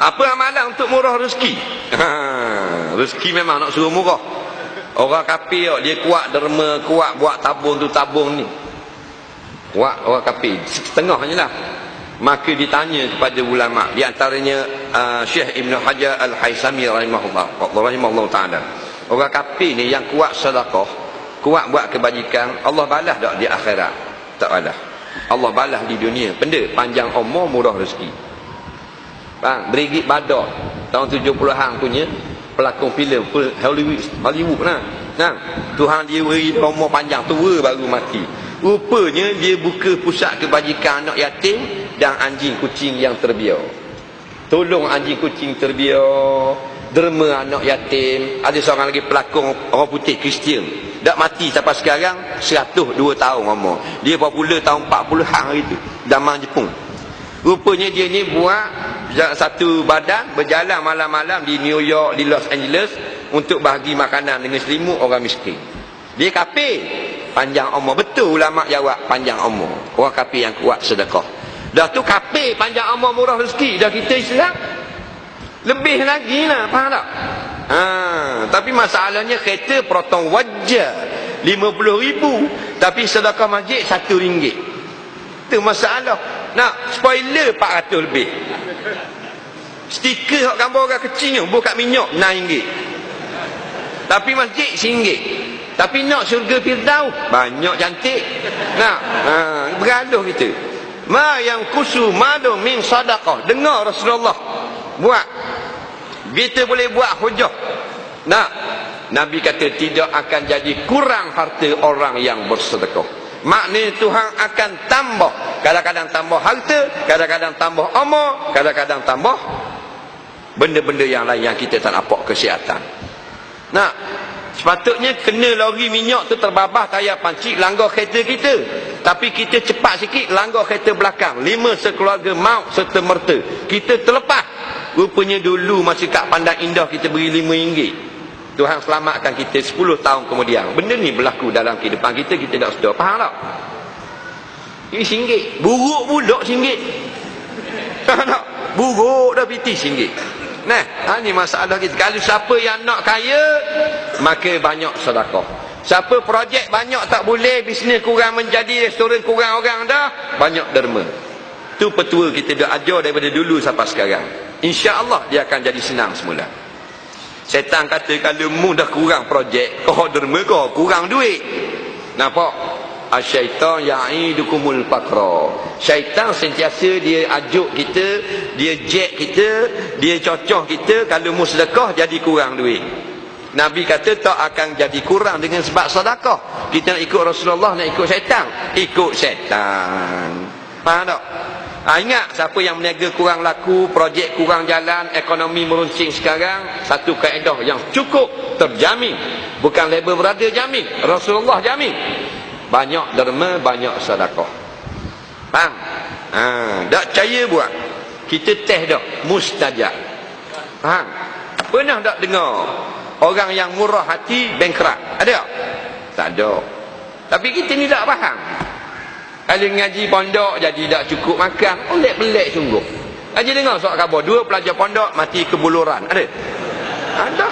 Apa amalan untuk murah rezeki? Rezeki memang nak suruh murah. Orang kafir dia kuat derma, kuat buat tabung tu tabung ni. Kuat orang kafir. Setengah je lah. Maka ditanya kepada ulama, di antaranya Syekh Ibn Hajar Al-Haythami rahimahullah ta'ala. Orang kafir ni yang kuat sedekah, kuat buat kebajikan, Allah balas tak di akhirat? Tak balas. Allah balas di dunia. Benda panjang umur, murah rezeki. Bang, Brigitte Bardot tahun 70-an punya pelakon filem Hollywood lah. Nah, Tuhan dia beri umur panjang, tua baru mati. Rupanya dia buka pusat kebajikan anak yatim dan anjing kucing yang terbiar. Tolong anjing kucing terbiar, derma anak yatim. Ada seorang lagi pelakon orang putih Kristian, dak mati sampai sekarang 102 tahun umur. Dia popular tahun 40-an hari tu, zaman Jepun. Rupanya dia ni buat satu badan berjalan malam-malam di New York, di Los Angeles untuk bahagi makanan dengan selimut orang miskin. Dia kafir, panjang umur. Betul ulama jawab, panjang umur. Orang kafir yang kuat sedekah. Dah tu kafir, panjang umur, murah rezeki. Dah kita Islam lebih lagi lah, faham tak? Tapi masalahnya kereta potong wajar 50,000, tapi sedekah masjid RM1. Itu masalah. Nak spoiler 400 lebih. Stiker hak gambar orang kecil ni buka minyak RM6. Tapi masjid RM1. Tapi nak syurga Firdaus banyak cantik. Nak bergaduh kita. Ma yang kusu madu min sadaqah. Dengar Rasulullah buat. Kita boleh buat hujah. Nah, Nabi kata tidak akan jadi kurang harta orang yang bersedekah. Maknanya Tuhan akan tambah. Kadang-kadang tambah harta, kadang-kadang tambah umur, kadang-kadang tambah benda-benda yang lain yang kita tak nampak, kesihatan. Nah, sepatutnya kena lori minyak tu terbabah tayar pancik langgar kereta kita. Tapi kita cepat sikit langgar kereta belakang. 5 sekeluarga maut serta merta. Kita terlepas. Rupanya dulu masih kat Pandang Indah kita beri RM5. Tuhan selamatkan kita 10 tahun kemudian. Benda ni berlaku dalam kehidupan kita, kita tak sedar. Faham tak? Ini RM1. Buruk budak RM1. Faham tak? Buruk dah piti RM1. Nah, ini masalah kita. Kalau siapa yang nak kaya, maka banyak sedekah. Siapa projek banyak tak boleh, bisnes kurang menjadi, restoran kurang orang dah, banyak derma. Itu petua kita dah ajar daripada dulu sampai sekarang. InsyaAllah dia akan jadi senang semula. Setan kata kalau mu dah kurang projek, kau derma kau kurang duit. Nampak? Asyaitan ya'idukumul faqra. Syaitan sentiasa dia ajuk kita, dia jack kita, dia cocoh kita kalau mu sedekah jadi kurang duit. Nabi kata tak akan jadi kurang dengan sebab sedekah. Kita nak ikut Rasulullah, nak ikut syaitan? Ikut syaitan. Faham tak? Ingat siapa yang meniaga kurang laku, projek kurang jalan, ekonomi meruncing sekarang, satu kaedah yang cukup terjamin. Bukan label berada jamin, Rasulullah jamin. Banyak derma, banyak sedekah. Faham? Tak percaya buat. Kita test dah, mustajab. Faham? Pernah tak dengar orang yang murah hati bankrupt? Ada tak? Tak ada. Tapi kita ni tak faham. Kalau ngaji pondok jadi tak cukup makan, pelik-pelik sungguh. Haji dengar soal khabar 2 pelajar pondok mati kebuluran. Ada? Ada.